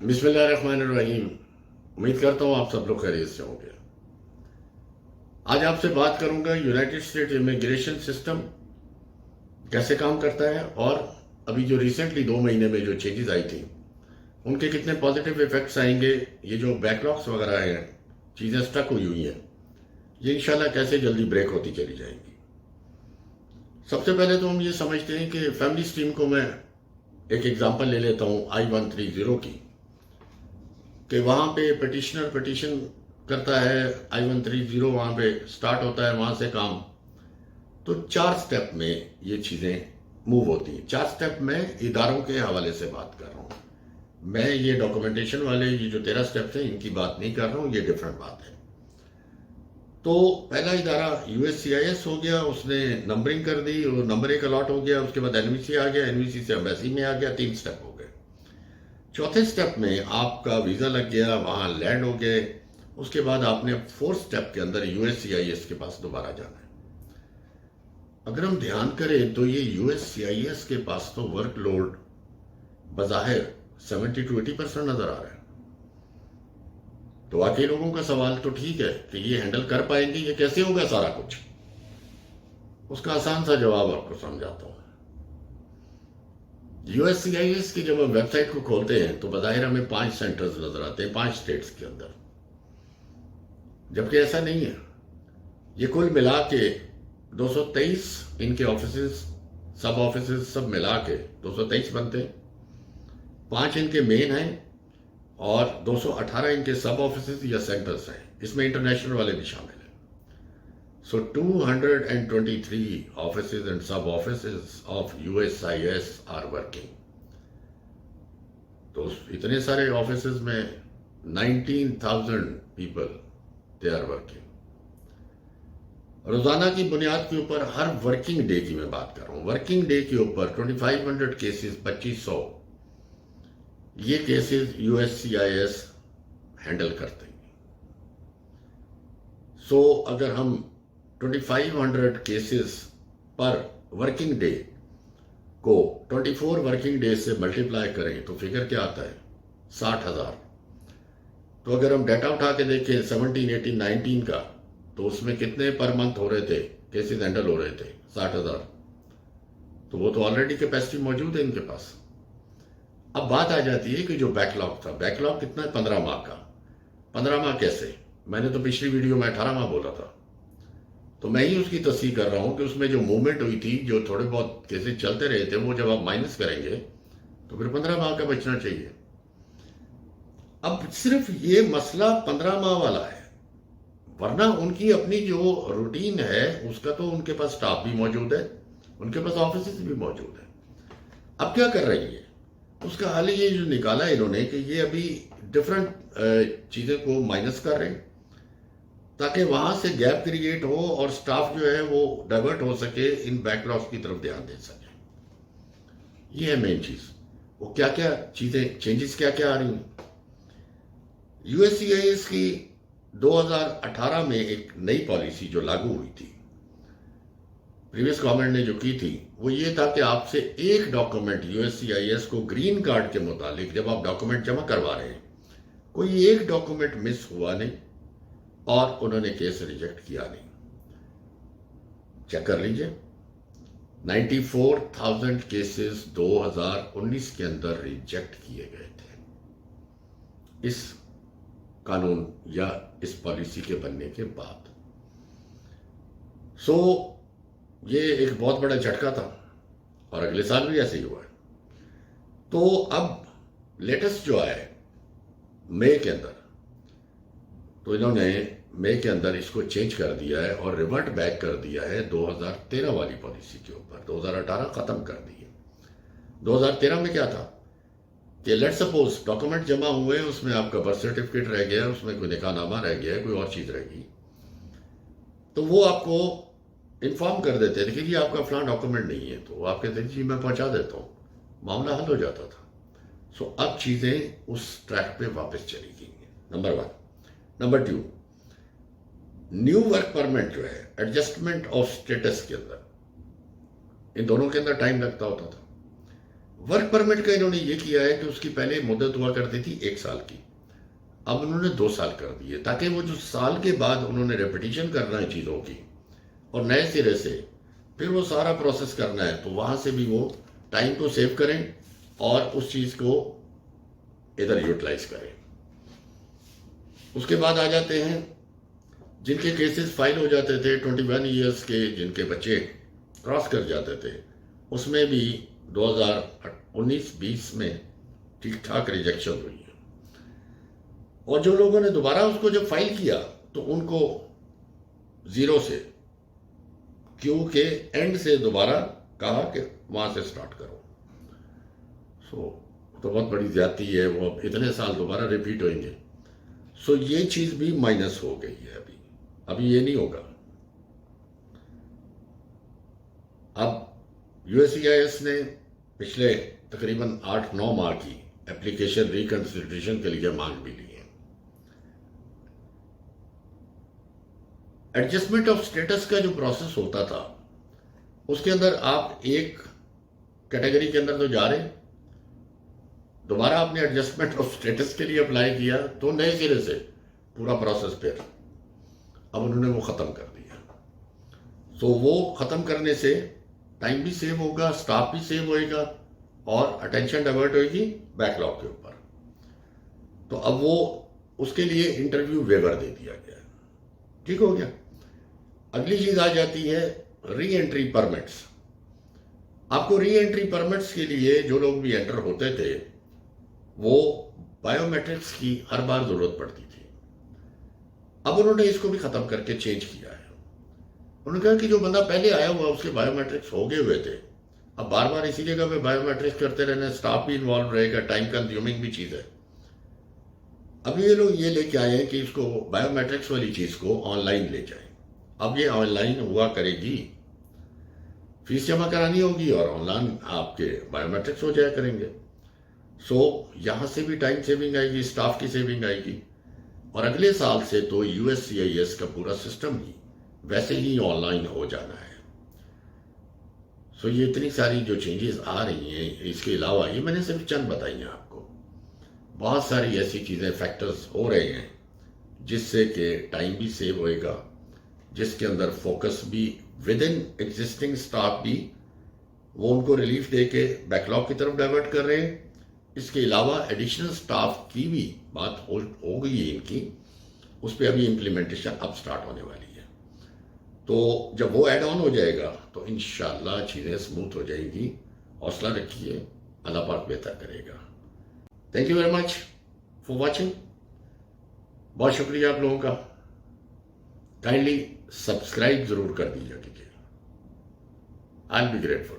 बिस्मिल्लाहिर्रहमानिर्रहीम। उम्मीद करता हूँ आप सब लोग खैरियत से होंगे। आज आपसे बात करूंगा यूनाइटेड स्टेट इमिग्रेशन सिस्टम कैसे काम करता है और अभी जो रिसेंटली 2 महीने में जो चेंजेस आई थी उनके कितने पॉजिटिव इफेक्ट्स आएंगे। ये जो बैकलॉग्स वगैरह हैं, चीज़ें स्टक हुई हैं, ये इंशाल्लाह कैसे जल्दी ब्रेक होती चली जाएंगी। सबसे पहले तो हम ये समझते हैं कि फैमिली स्ट्रीम को मैं एक एग्जांपल ले लेता हूँ I-130 की, कि वहाँ पे पिटिशनर पिटिशन करता है, I-130 वहाँ पे स्टार्ट होता है, वहाँ से काम। तो 4 स्टेप में ये चीज़ें मूव होती हैं। 4 स्टेप में इदारों के हवाले से बात कर रहा हूँ मैं। ये डॉक्यूमेंटेशन वाले ये जो 13 स्टेप्स हैं इनकी बात नहीं कर रहा हूँ, ये डिफरेंट बात है। तो पहला इदारा USCIS हो गया, उसने नंबरिंग कर दी और नंबर 1 अलॉट हो गया। उसके बाद NVC आ गया, NVC से एम्बेसी में आ गया। 3 स्टेप हो गए। चौथे स्टेप में आपका वीज़ा लग गया, वहाँ लैंड हो गए। उसके बाद आपने 4th स्टेप के अंदर USCIS के पास दोबारा जाना है। अगर हम ध्यान करें तो ये USCIS के पास तो वर्कलोड बज़ाहिर 70 to 80% नजर आ रहा है। तो वाकई लोगों का सवाल तो ठीक है कि ये हैंडल कर पाएंगे, ये कैसे होगा सारा कुछ। उसका आसान सा जवाब आपको समझाता हूँ। USCIS की जब हम वेबसाइट को खोलते हैं तो बज़ाहिर हमें 5 सेंटर्स नजर आते हैं 5 स्टेट्स के अंदर, जबकि ऐसा नहीं है। ये कुल मिला के 223 इनके ऑफिसेस, सब ऑफिसेस सब मिला के 223 बनते हैं। 5 इनके मेन हैं और 218 इनके सब ऑफिसेस या सेंटर्स हैं। इसमें इंटरनेशनल वाले भी शामिल हैं। सो 223 offices and sub offices of USCIS are working. तो इतने सारे ऑफिसेस में 19,000 people they are working। रोजाना की बुनियाद के ऊपर हर वर्किंग डे की मैं बात कर रहा हूं। वर्किंग डे के ऊपर 2500 केसेस, 2500 ये केसेस USCIS हैंडल करते हैं। सो अगर हम 2500 केसेस पर वर्किंग डे को 24 वर्किंग डे से मल्टीप्लाई करें तो फिगर क्या आता है? 60,000। तो अगर हम डाटा उठा के देखें 17, 18, 19 का, तो उसमें कितने पर मंथ हो रहे थे, केसेस हैंडल हो रहे थे? 60,000। तो वो तो ऑलरेडी कैपेसिटी मौजूद है इनके पास। अब बात आ जाती है कि जो बैकलॉग था, बैकलॉग कितना है? 15 माह का। 15 माह कैसे? मैंने तो पिछली वीडियो में 18 माह बोला था, तो मैं ही उसकी तस्दीक कर रहा हूं कि उसमें जो मूवमेंट हुई थी, जो थोड़े बहुत केसेस चलते रहे थे, वो जब आप माइनस करेंगे तो फिर 15 माह का बचना चाहिए। अब सिर्फ ये मसला 15 माह वाला है, वरना उनकी अपनी जो रूटीन है उसका तो उनके पास स्टाफ भी मौजूद है, उनके पास ऑफिस भी मौजूद है। अब क्या कर रही है? उसका हल ये जो निकाला इन्होंने कि ये अभी डिफरेंट चीज़ों को माइनस कर रहे हैं ताकि वहां से गैप क्रिएट हो और स्टाफ जो है वो डाइवर्ट हो सके, इन बैकलॉग्स की तरफ ध्यान दे सके। ये है मेन चीज। वो क्या क्या चीजें, चेंजेस क्या क्या आ रही हैं। USCIS की 2018 में एक नई पॉलिसी जो लागू हुई थी, प्रीवियस गवर्नमेंट ने जो की थी, वो ये था कि आपसे एक डॉक्यूमेंट USCIS को ग्रीन कार्ड के मुतालिक जब आप डॉक्यूमेंट जमा करवा रहे हैं, कोई एक डॉक्यूमेंट मिस हुआ नहीं और उन्होंने केस रिजेक्ट किया नहीं। चेक कर लीजिए, 94,000 केसेस 2019 के अंदर रिजेक्ट किए गए थे इस कानून या इस पॉलिसी के बनने के बाद। सो ये एक बहुत बड़ा झटका था और अगले साल भी ऐसे ही हुआ है। तो अब लेटेस्ट जो आया है मई के अंदर, तो इन्होंने मई के अंदर इसको चेंज कर दिया है और रिवर्ट बैक कर दिया है 2013 वाली पॉलिसी के ऊपर। 2018 खत्म कर दी है। 2013 में क्या था कि लेट सपोज डॉक्यूमेंट जमा हुए, उसमें आपका बर्थ सर्टिफिकेट रह गया, उसमें कोई निकाहनामा रह गया, कोई और चीज रहेगी, तो वो आपको इन्फॉर्म कर देते थे कि जी आपका फलां डॉक्यूमेंट नहीं है, तो वो आप कहते जी मैं पहुंचा देता हूँ, मामला हल हो जाता था। सो अब चीजें उस ट्रैक पे वापस चली गई हैं, number 1। Number 2, new work permit जो है, एडजस्टमेंट ऑफ स्टेटस के अंदर, इन दोनों के अंदर टाइम लगता होता था। वर्क परमिट का इन्होंने ये किया है कि उसकी पहले मुद्दत हुआ करती थी 1 साल की, अब उन्होंने 2 साल कर दी है, ताकि वो जो साल के बाद उन्होंने रेपिटेशन करना है चीज़ों की और नए सिरे से फिर वो सारा प्रोसेस करना है, तो वहाँ से भी वो टाइम को सेव करें और उस चीज़ को इधर यूटिलाइज करें। उसके बाद आ जाते हैं जिनके केसेस फाइल हो जाते थे 21 ईयर्स के, जिनके बच्चे क्रॉस कर जाते थे, उसमें भी 2019-20 में ठीक ठाक रिजेक्शन हुई है। और जो लोगों ने दोबारा उसको जब फाइल किया तो उनको 0 से क्यू के एंड से दोबारा कहा कि वहां से स्टार्ट करो। तो बहुत बड़ी ज्यादती है, वो अब इतने साल दोबारा रिपीट होंगे। ये चीज भी माइनस हो गई है। अभी ये नहीं होगा। अब यूएससीआईएस ने पिछले तकरीबन 8-9 माह की एप्लीकेशन रिकंसिडरेशन के लिए मांग भी ली है। एडजस्टमेंट ऑफ स्टेटस का जो प्रोसेस होता था उसके अंदर आप एक कैटेगरी के अंदर तो जा रहे, दोबारा आपने एडजस्टमेंट ऑफ स्टेटस के लिए अप्लाई किया तो नए सिरे से पूरा प्रोसेस फिर अब उन्होंने वो ख़त्म कर दिया। वो ख़त्म करने से टाइम भी सेव होगा, स्टाफ भी सेव होएगा और अटेंशन डाइवर्ट होगी बैकलॉग के ऊपर। तो अब वो उसके लिए इंटरव्यू वेवर दे दिया गया, ठीक हो गया। अगली चीज़ आ जाती है री एंट्री परमिट्स। आपको री एंट्री परमिट्स के लिए जो लोग भी एंटर होते थे वो बायोमेट्रिक्स की हर बार ज़रूरत पड़ती थी। अब उन्होंने इसको भी ख़त्म करके चेंज किया है। उन्होंने कहा कि जो बंदा पहले आया हुआ उसके बायोमेट्रिक्स हो गए हुए थे, अब बार बार इसी जगह पे बायोमेट्रिक्स करते रहना, स्टाफ भी इन्वॉल्व रहेगा, टाइम कंज्यूमिंग भी चीज़ है। अब ये लोग ये लेके आए हैं कि इसको बायोमेट्रिक्स वाली चीज़ को ऑनलाइन ले जाएं। अब ये ऑनलाइन हुआ करेगी, फीस जमा करानी होगी और ऑनलाइन आपके बायोमेट्रिक्स हो जाया करेंगे। यहाँ से भी टाइम सेविंग आएगी, स्टाफ की सेविंग आएगी और अगले साल से तो यूएससीआईएस का पूरा सिस्टम ही वैसे ही ऑनलाइन हो जाना है। ये इतनी सारी जो चेंजेस आ रही हैं, इसके अलावा ये मैंने सिर्फ चंद बताई हैं आपको, बहुत सारी ऐसी चीज़ें फैक्टर्स हो रहे हैं जिससे कि टाइम भी सेव होएगा, जिसके अंदर फोकस भी विद इन एग्जिस्टिंग स्टाफ भी वो उनको रिलीफ दे के बैकलॉग की तरफ डाइवर्ट कर रहे हैं। इसके अलावा एडिशनल स्टाफ की भी बात हो गई है इनकी, उस पर अभी इम्प्लीमेंटेशन अब स्टार्ट होने वाली है। तो जब वो ऐड ऑन हो जाएगा तो इंशाल्लाह चीज़ें स्मूथ हो जाएगी। हौसला रखिए, अल्लाह पाक बेहतर करेगा। Thank you very much for watching. बहुत शुक्रिया आप लोगों का। काइंडली सब्सक्राइब जरूर कर दीजिए, आई विल बी ग्रेटफुल।